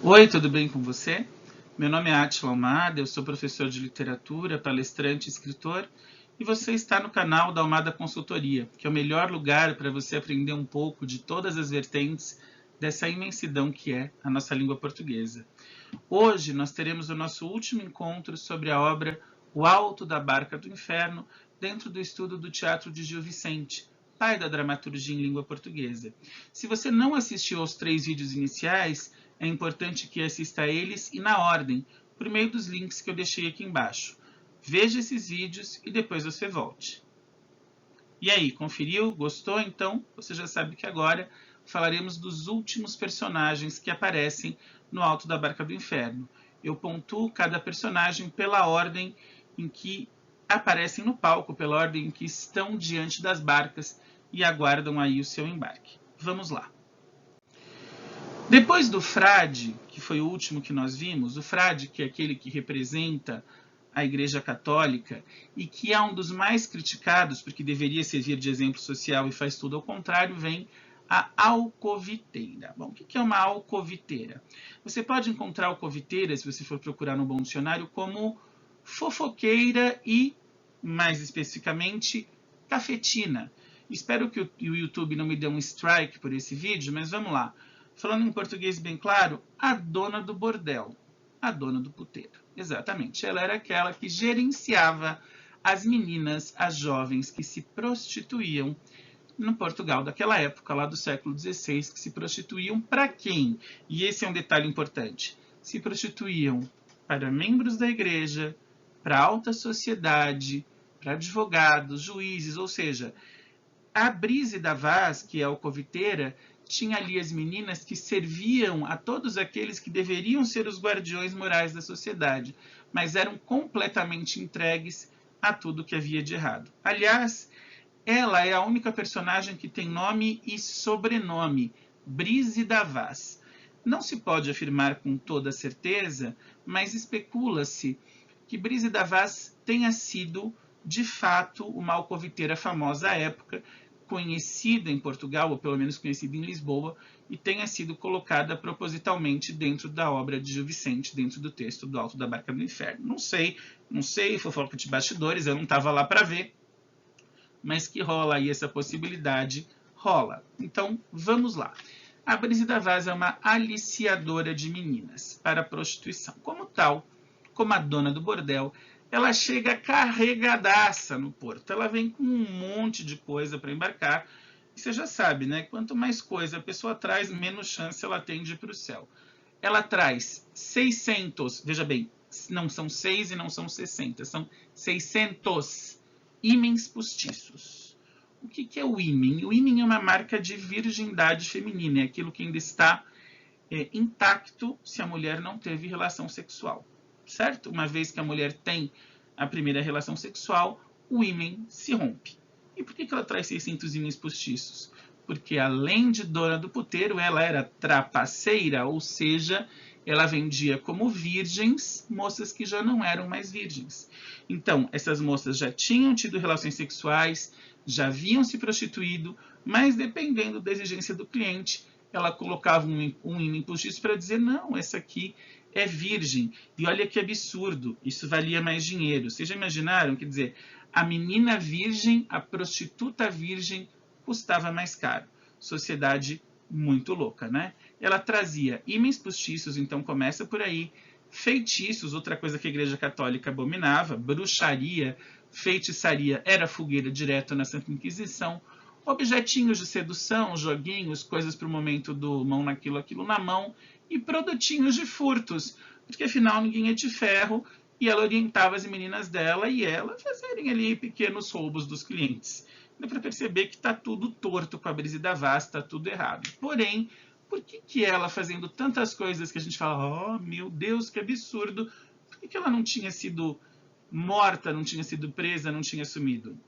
Oi, tudo bem com você? Meu nome é Átila Almada, eu sou professor de literatura, palestrante e escritor, e você está no canal da Almada Consultoria, que é o melhor lugar para você aprender um pouco de todas as vertentes dessa imensidão que é a nossa língua portuguesa. Hoje nós teremos o nosso último encontro sobre a obra O Alto da Barca do Inferno, dentro do estudo do teatro de Gil Vicente, pai da dramaturgia em língua portuguesa. Se você não assistiu aos 3 vídeos iniciais, é importante que assista a eles e na ordem, por meio dos links que eu deixei aqui embaixo. Veja esses vídeos e depois você volte. E aí, conferiu? Gostou? Então, você já sabe que agora falaremos dos últimos personagens que aparecem no Alto da Barca do Inferno. Eu pontuo cada personagem pela ordem em que aparecem no palco, pela ordem em que estão diante das barcas e aguardam aí o seu embarque. Vamos lá. Depois do frade, que foi o último que nós vimos, o frade, que é aquele que representa a Igreja Católica e que é um dos mais criticados, porque deveria servir de exemplo social e faz tudo ao contrário, vem a alcoviteira. Bom, o que é uma alcoviteira? Você pode encontrar alcoviteira, se você for procurar no bom dicionário, como fofoqueira e, mais especificamente, cafetina. Espero que o YouTube não me dê um strike por esse vídeo, mas vamos lá. Falando em português bem claro, a dona do bordel, a dona do puteiro. Exatamente, ela era aquela que gerenciava as meninas, as jovens que se prostituíam no Portugal daquela época, lá do século XVI, que se prostituíam para quem? E esse é um detalhe importante. Se prostituíam para membros da igreja, para a alta sociedade, para advogados, juízes, ou seja, a Brígida Vaz, que é a alcoviteira, tinha ali as meninas que serviam a todos aqueles que deveriam ser os guardiões morais da sociedade, mas eram completamente entregues a tudo que havia de errado. Aliás, ela é a única personagem que tem nome e sobrenome, Brígida Vaz. Não se pode afirmar com toda certeza, mas especula-se que Brígida Vaz tenha sido, de fato, uma alcoviteira famosa à época, conhecida em Portugal, ou pelo menos conhecida em Lisboa, e tenha sido colocada propositalmente dentro da obra de Gil Vicente, dentro do texto do Alto da Barca do Inferno. Não sei, fofoca de bastidores, eu não estava lá para ver, mas que rola aí essa possibilidade, rola. Então, vamos lá. A Brígida Vaz é uma aliciadora de meninas para a prostituição. Como tal, como a dona do bordel, ela chega carregadaça no porto. Ela vem com um monte de coisa para embarcar. E você já sabe, né? Quanto mais coisa a pessoa traz, menos chance ela tem de ir para o céu. Ela traz 600, veja bem, não são 6 e não são 60, são 600 ímens postiços. O que é o ímen? O ímen é uma marca de virgindade feminina, é aquilo que ainda está intacto se a mulher não teve relação sexual, certo? Uma vez que a mulher tem a primeira relação sexual, o ímen se rompe. E por que ela traz 600 ímens postiços? Porque além de dona do puteiro, ela era trapaceira, ou seja, ela vendia como virgens moças que já não eram mais virgens. Então, essas moças já tinham tido relações sexuais, já haviam se prostituído, mas dependendo da exigência do cliente, ela colocava um ímã postiço para dizer, não, essa aqui é virgem. E olha que absurdo, isso valia mais dinheiro. Vocês já imaginaram? Quer dizer, a menina virgem, a prostituta virgem, custava mais caro. Sociedade muito louca, né? Ela trazia ímãs postiços, então começa por aí, feitiços, outra coisa que a Igreja Católica abominava, bruxaria, feitiçaria, era fogueira direto na Santa Inquisição, objetinhos de sedução, joguinhos, coisas para o momento do mão naquilo, aquilo na mão, e produtinhos de furtos, porque afinal ninguém é de ferro, e ela orientava as meninas dela e ela fazerem ali pequenos roubos dos clientes. Dá para perceber que está tudo torto com a Brígida Vaz, está tudo errado. Porém, por que ela fazendo tantas coisas que a gente fala, oh meu Deus, que absurdo, por que ela não tinha sido morta, não tinha sido presa, não tinha sumido?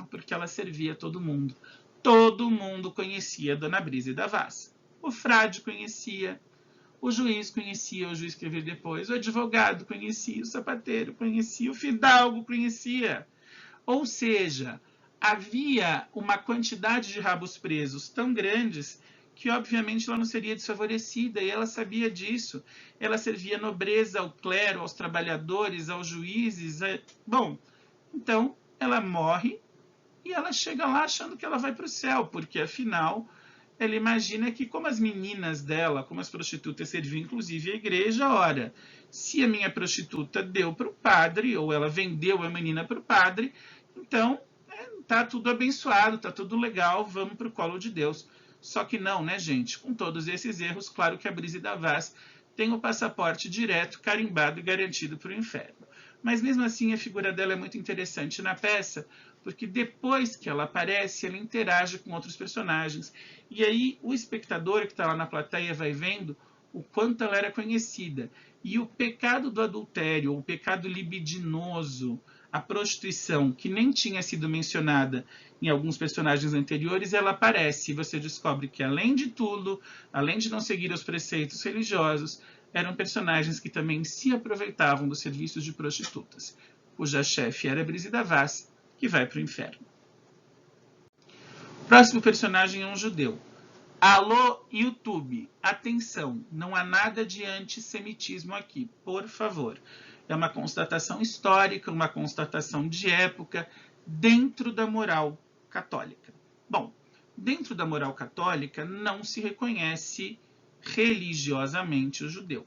Porque ela servia todo mundo. Todo mundo conhecia a Dona Brígida Vaz. O frade conhecia, o juiz conhecia, o juiz que ia vir depois, o advogado conhecia, o sapateiro conhecia, o fidalgo conhecia. Ou seja, havia uma quantidade de rabos presos tão grandes que obviamente ela não seria desfavorecida, e ela sabia disso. Ela servia a nobreza, ao clero, aos trabalhadores, aos juízes. Bom, então ela morre e ela chega lá achando que ela vai para o céu, porque afinal ela imagina que, como as meninas dela, como as prostitutas serviam inclusive a igreja, ora, se a minha prostituta deu para o padre, ou ela vendeu a menina para o padre, então tá tudo abençoado, tá tudo legal, vamos para o colo de Deus. Só que não, né, gente? Com todos esses erros, claro que a Brígida Vaz tem o passaporte direto, carimbado e garantido para o inferno. Mas mesmo assim, a figura dela é muito interessante na peça, porque depois que ela aparece, ela interage com outros personagens. E aí o espectador que está lá na plateia vai vendo o quanto ela era conhecida. E o pecado do adultério, o pecado libidinoso, a prostituição, que nem tinha sido mencionada em alguns personagens anteriores, ela aparece e você descobre que, além de tudo, além de não seguir os preceitos religiosos, eram personagens que também se aproveitavam dos serviços de prostitutas, cuja chefe era Brígida Vaz, que vai para o inferno. O próximo personagem é um judeu. Alô, YouTube, atenção, não há nada de antissemitismo aqui, por favor. É uma constatação histórica, uma constatação de época, dentro da moral católica. Bom, dentro da moral católica não se reconhece religiosamente o judeu,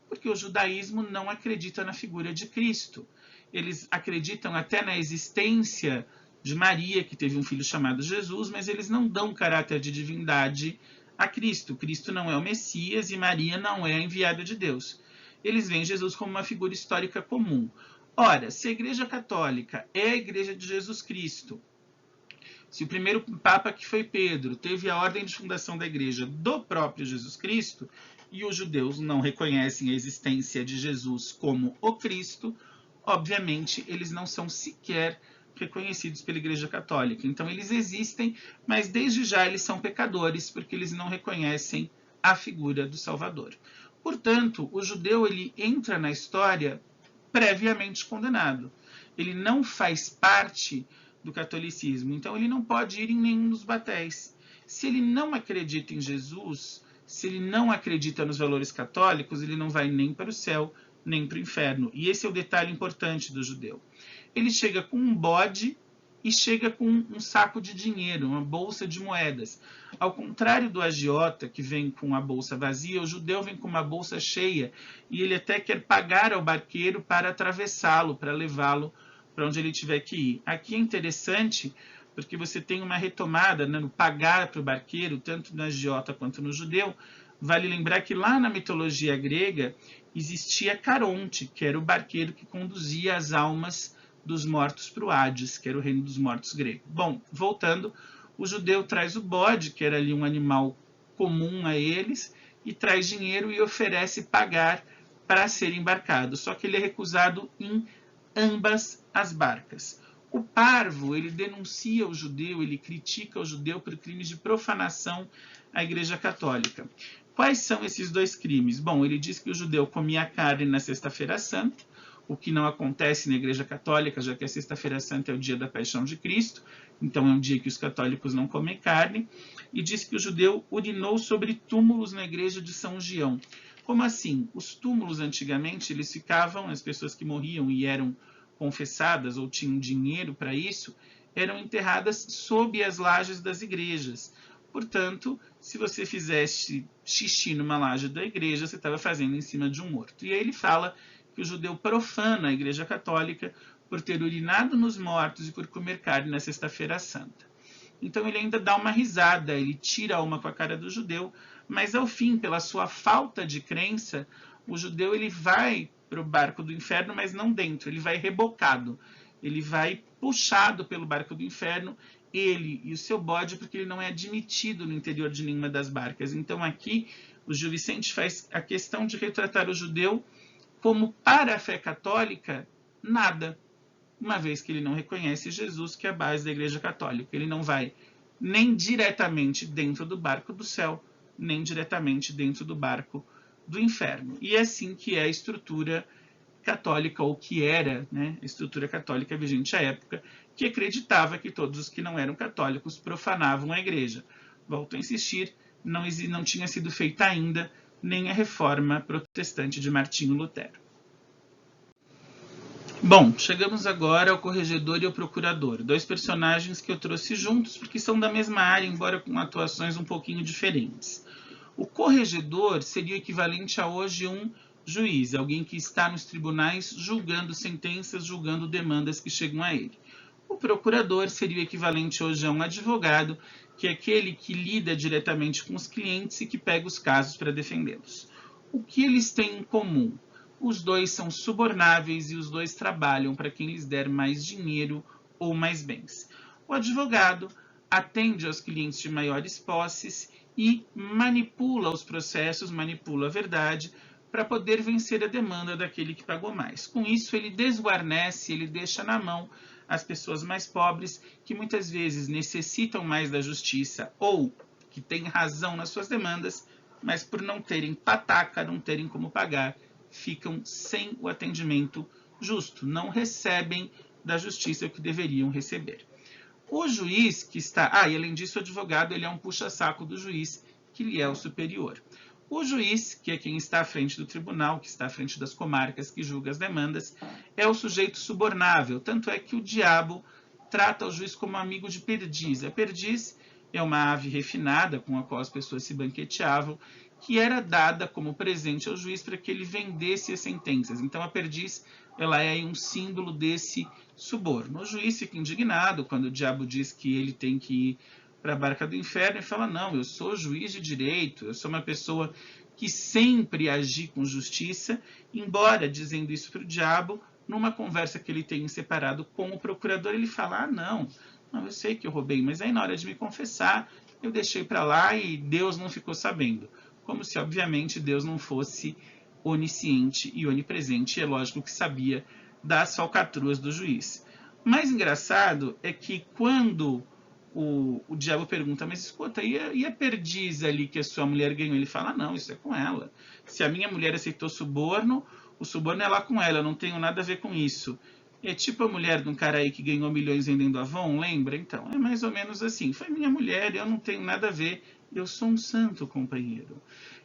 porque o judaísmo não acredita na figura de Cristo. Eles acreditam até na existência de Maria, que teve um filho chamado Jesus, mas eles não dão caráter de divindade a Cristo. Cristo não é o Messias e Maria não é a enviada de Deus. Eles veem Jesus como uma figura histórica comum. Ora, se a Igreja Católica é a Igreja de Jesus Cristo, se o primeiro Papa, que foi Pedro, teve a ordem de fundação da Igreja do próprio Jesus Cristo, e os judeus não reconhecem a existência de Jesus como o Cristo, obviamente eles não são sequer reconhecidos pela Igreja Católica. Então eles existem, mas desde já eles são pecadores, porque eles não reconhecem a figura do Salvador. Portanto, o judeu ele entra na história previamente condenado. Ele não faz parte do catolicismo, então ele não pode ir em nenhum dos batéis. Se ele não acredita em Jesus, se ele não acredita nos valores católicos, ele não vai nem para o céu, nem para o inferno. E esse é o detalhe importante do judeu. Ele chega com um bode e chega com um saco de dinheiro, uma bolsa de moedas. Ao contrário do agiota, que vem com a bolsa vazia, o judeu vem com uma bolsa cheia e ele até quer pagar ao barqueiro para atravessá-lo, para levá-lo para onde ele tiver que ir. Aqui é interessante porque você tem uma retomada, né, no pagar para o barqueiro, tanto no agiota quanto no judeu. Vale lembrar que lá na mitologia grega existia Caronte, que era o barqueiro que conduzia as almas dos mortos para o Hades, que era o reino dos mortos grego. Bom, voltando, o judeu traz o bode, que era ali um animal comum a eles, e traz dinheiro e oferece pagar para ser embarcado. Só que ele é recusado em ambas as barcas. O parvo, ele denuncia o judeu, ele critica o judeu por crimes de profanação à Igreja Católica. Quais são esses dois crimes? Bom, ele diz que o judeu comia carne na Sexta-feira Santa, o que não acontece na Igreja Católica, já que a Sexta-feira Santa é o dia da Paixão de Cristo, então é um dia que os católicos não comem carne, e diz que o judeu urinou sobre túmulos na igreja de São Gião. Como assim? Os túmulos antigamente, eles ficavam, as pessoas que morriam e eram confessadas ou tinham dinheiro para isso, eram enterradas sob as lajes das igrejas. Portanto, se você fizesse xixi numa laje da igreja, você estava fazendo em cima de um morto. E aí ele fala que o judeu profana a Igreja Católica por ter urinado nos mortos e por comer carne na Sexta-feira Santa. Então ele ainda dá uma risada, ele tira uma com a cara do judeu, mas ao fim, pela sua falta de crença, o judeu ele vai para o barco do inferno, mas não dentro, ele vai rebocado, ele vai puxado pelo barco do inferno, ele e o seu bode, porque ele não é admitido no interior de nenhuma das barcas. Então aqui o Gil Vicente faz a questão de retratar o judeu como, para a fé católica, nada, uma vez que ele não reconhece Jesus, que é a base da Igreja Católica. Ele não vai nem diretamente dentro do barco do céu, nem diretamente dentro do barco do inferno. E é assim que é a estrutura católica, ou que era, né, a estrutura católica vigente à época, que acreditava que todos os que não eram católicos profanavam a Igreja. Volto a insistir, não tinha sido feita ainda nem a reforma protestante de Martinho Lutero. Bom, chegamos agora ao corregedor e ao procurador, dois personagens que eu trouxe juntos porque são da mesma área, embora com atuações um pouquinho diferentes. O corregedor seria o equivalente a hoje um juiz, alguém que está nos tribunais julgando sentenças, julgando demandas que chegam a ele. O procurador seria o equivalente hoje a um advogado, que é aquele que lida diretamente com os clientes e que pega os casos para defendê-los. O que eles têm em comum? Os dois são subornáveis e os dois trabalham para quem lhes der mais dinheiro ou mais bens. O advogado atende aos clientes de maiores posses e manipula os processos, manipula a verdade para poder vencer a demanda daquele que pagou mais. Com isso, ele desguarnece, ele deixa na mão as pessoas mais pobres que muitas vezes necessitam mais da justiça ou que têm razão nas suas demandas, mas por não terem pataca, não terem como pagar, ficam sem o atendimento justo, não recebem da justiça o que deveriam receber. O juiz que está... e além disso, o advogado ele é um puxa-saco do juiz, que lhe é o superior. O juiz, que é quem está à frente do tribunal, que está à frente das comarcas, que julga as demandas, é o sujeito subornável. Tanto é que o diabo trata o juiz como amigo de perdiz. A perdiz é uma ave refinada com a qual as pessoas se banqueteavam, que era dada como presente ao juiz para que ele vendesse as sentenças. Então, a perdiz ela é um símbolo desse suborno. O juiz fica indignado quando o diabo diz que ele tem que ir para a barca do inferno e fala, não, eu sou juiz de direito, eu sou uma pessoa que sempre agi com justiça, embora, dizendo isso para o diabo, numa conversa que ele tem separado com o procurador, ele fala, não, eu sei que eu roubei, mas aí na hora de me confessar, eu deixei para lá e Deus não ficou sabendo. Como se, obviamente, Deus não fosse onisciente e onipresente, e é lógico que sabia das falcatruas do juiz. O mais engraçado é que quando o diabo pergunta, mas escuta, e a perdiz ali que a sua mulher ganhou? Ele fala, não, isso é com ela. Se a minha mulher aceitou suborno, o suborno é lá com ela, eu não tenho nada a ver com isso. É tipo a mulher de um cara aí que ganhou milhões vendendo Avon, lembra? Então, é mais ou menos assim. Foi minha mulher, eu não tenho nada a ver, eu sou um santo companheiro.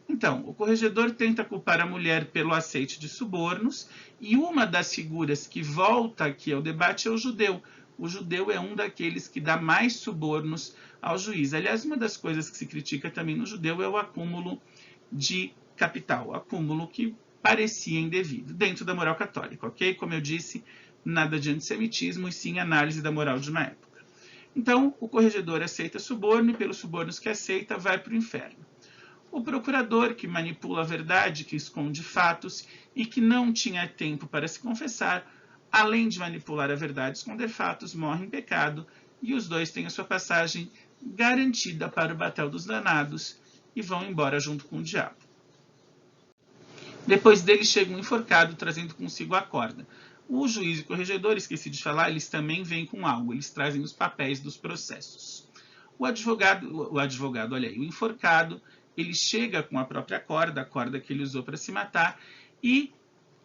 Então, o corregedor tenta culpar a mulher pelo aceite de subornos, e uma das figuras que volta aqui ao debate é o judeu. O judeu é um daqueles que dá mais subornos ao juiz. Aliás, uma das coisas que se critica também no judeu é o acúmulo de capital, o acúmulo que parecia indevido, dentro da moral católica, ok? Como eu disse, nada de antissemitismo, e sim análise da moral de uma época. Então, o corregedor aceita suborno e, pelos subornos que aceita, vai para o inferno. O procurador, que manipula a verdade, que esconde fatos e que não tinha tempo para se confessar, além de manipular a verdade e esconder fatos, morre em pecado, e os dois têm a sua passagem garantida para o batel dos danados e vão embora junto com o diabo. Depois dele chega um enforcado, trazendo consigo a corda. O juiz e o corregedor, esqueci de falar, eles também vêm com algo, eles trazem os papéis dos processos. O enforcado, ele chega com a própria corda, a corda que ele usou para se matar, e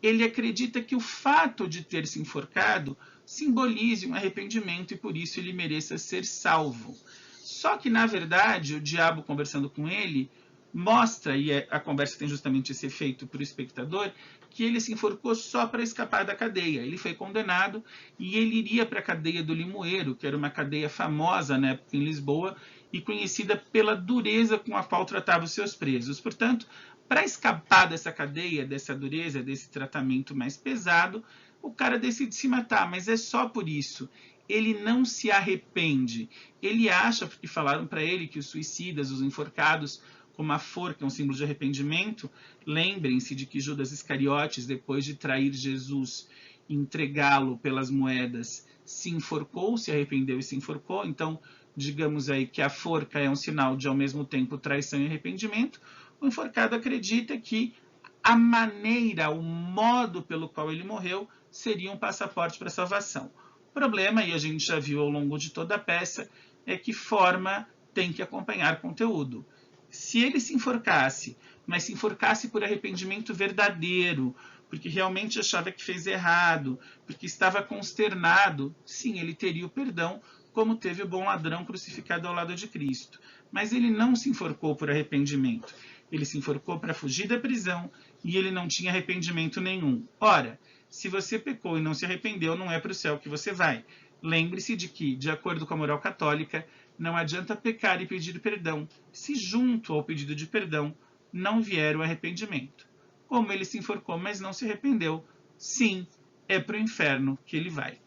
ele acredita que o fato de ter se enforcado simbolize um arrependimento e por isso ele mereça ser salvo. Só que, na verdade, o diabo, conversando com ele, mostra, e a conversa tem justamente esse efeito para o espectador, que ele se enforcou só para escapar da cadeia. Ele foi condenado e ele iria para a cadeia do Limoeiro, que era uma cadeia famosa na época em Lisboa e conhecida pela dureza com a qual tratava os seus presos. Portanto, para escapar dessa cadeia, dessa dureza, desse tratamento mais pesado, o cara decide se matar, mas é só por isso. Ele não se arrepende. Ele acha, porque falaram para ele que os suicidas, os enforcados, como a forca é um símbolo de arrependimento, lembrem-se de que Judas Iscariotes, depois de trair Jesus e entregá-lo pelas moedas, se enforcou, se arrependeu e se enforcou. Então, digamos aí que a forca é um sinal de, ao mesmo tempo, traição e arrependimento. O enforcado acredita que a maneira, o modo pelo qual ele morreu seria um passaporte para a salvação. O problema, e a gente já viu ao longo de toda a peça, é que forma tem que acompanhar conteúdo. Se ele se enforcasse, mas se enforcasse por arrependimento verdadeiro, porque realmente achava que fez errado, porque estava consternado, sim, ele teria o perdão, como teve o bom ladrão crucificado ao lado de Cristo. mas ele não se enforcou por arrependimento. Ele se enforcou para fugir da prisão e ele não tinha arrependimento nenhum. Ora, se você pecou e não se arrependeu, não é para o céu que você vai. Lembre-se de que, de acordo com a moral católica, não adianta pecar e pedir perdão, se junto ao pedido de perdão não vier o arrependimento. Como ele se enforcou, mas não se arrependeu, sim, é para o inferno que ele vai.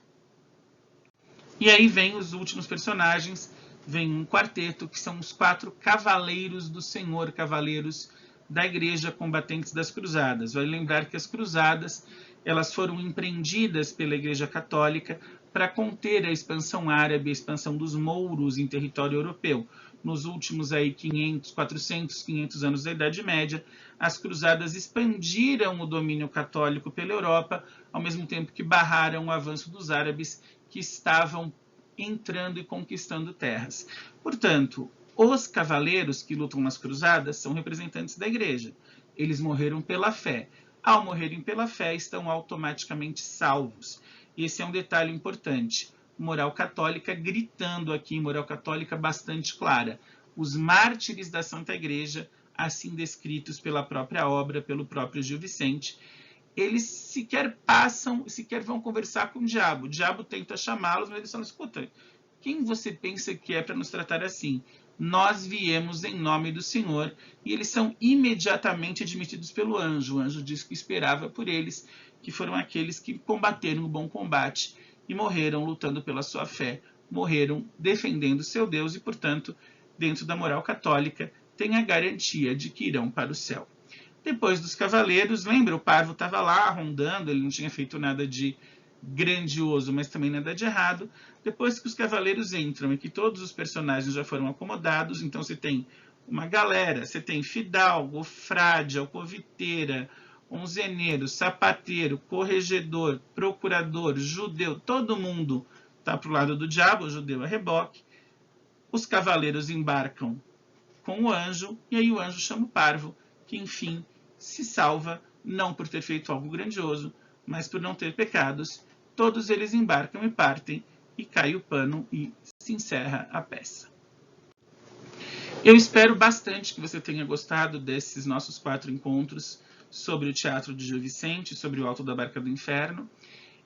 E aí vem os últimos personagens, vem um quarteto, que são os 4 cavaleiros do Senhor, cavaleiros da Igreja combatentes das cruzadas. Vai lembrar que as cruzadas elas foram empreendidas pela Igreja Católica para conter a expansão árabe, a expansão dos mouros em território europeu. Nos últimos 400, 500 anos da Idade Média, as cruzadas expandiram o domínio católico pela Europa, ao mesmo tempo que barraram o avanço dos árabes que estavam entrando e conquistando terras. Portanto, os cavaleiros que lutam nas cruzadas são representantes da Igreja. Eles morreram pela fé. Ao morrerem pela fé, estão automaticamente salvos. Esse é um detalhe importante. Moral católica gritando aqui, moral católica bastante clara. Os mártires da Santa Igreja, assim descritos pela própria obra, pelo próprio Gil Vicente, eles sequer vão conversar com o diabo. O diabo tenta chamá-los, mas eles falam, escuta, quem você pensa que é para nos tratar assim? Nós viemos em nome do Senhor, e eles são imediatamente admitidos pelo anjo. O anjo diz que esperava por eles, que foram aqueles que combateram o bom combate e morreram lutando pela sua fé, morreram defendendo seu Deus e, portanto, dentro da moral católica, tem a garantia de que irão para o céu. Depois dos cavaleiros, lembra, o Parvo estava lá rondando, ele não tinha feito nada de grandioso, mas também nada de errado. Depois que os cavaleiros entram e que todos os personagens já foram acomodados, então você tem uma galera, você tem fidalgo, frade, alcoviteira, onzeneiro, sapateiro, corregedor, procurador, judeu, todo mundo está para o lado do diabo, o judeu a reboque. Os cavaleiros embarcam com o anjo, e aí o anjo chama o Parvo, que enfim se salva, não por ter feito algo grandioso, mas por não ter pecados. Todos eles embarcam e partem, e cai o pano e se encerra a peça. Eu espero bastante que você tenha gostado desses nossos 4 encontros sobre o teatro de Gil Vicente, sobre o Alto da Barca do Inferno.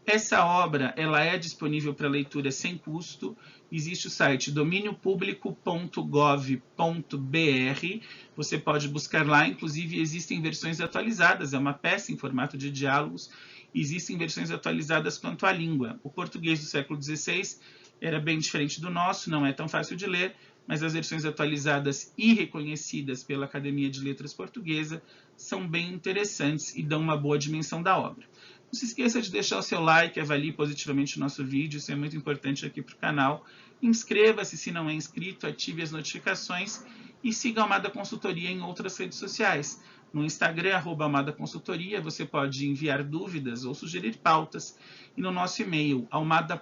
Essa obra ela é disponível para leitura sem custo. Existe o site dominiopublico.gov.br. Você pode buscar lá, inclusive existem versões atualizadas, é uma peça em formato de diálogos. Existem versões atualizadas quanto à língua. O português do século XVI era bem diferente do nosso, não é tão fácil de ler, mas as versões atualizadas e reconhecidas pela Academia de Letras Portuguesa são bem interessantes e dão uma boa dimensão da obra. Não se esqueça de deixar o seu like, avalie positivamente o nosso vídeo, isso é muito importante aqui para o canal. Inscreva-se se não é inscrito, ative as notificações e siga a Almada Consultoria em outras redes sociais. No Instagram, @AlmadaConsultoria, você pode enviar dúvidas ou sugerir pautas. E no nosso e-mail, almada.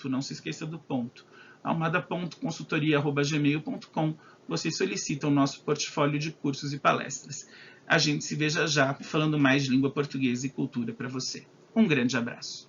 Não se esqueça do ponto, almada.consultoria@gmail.com, você solicita o nosso portfólio de cursos e palestras. A gente se vê já falando mais de língua portuguesa e cultura para você. Um grande abraço.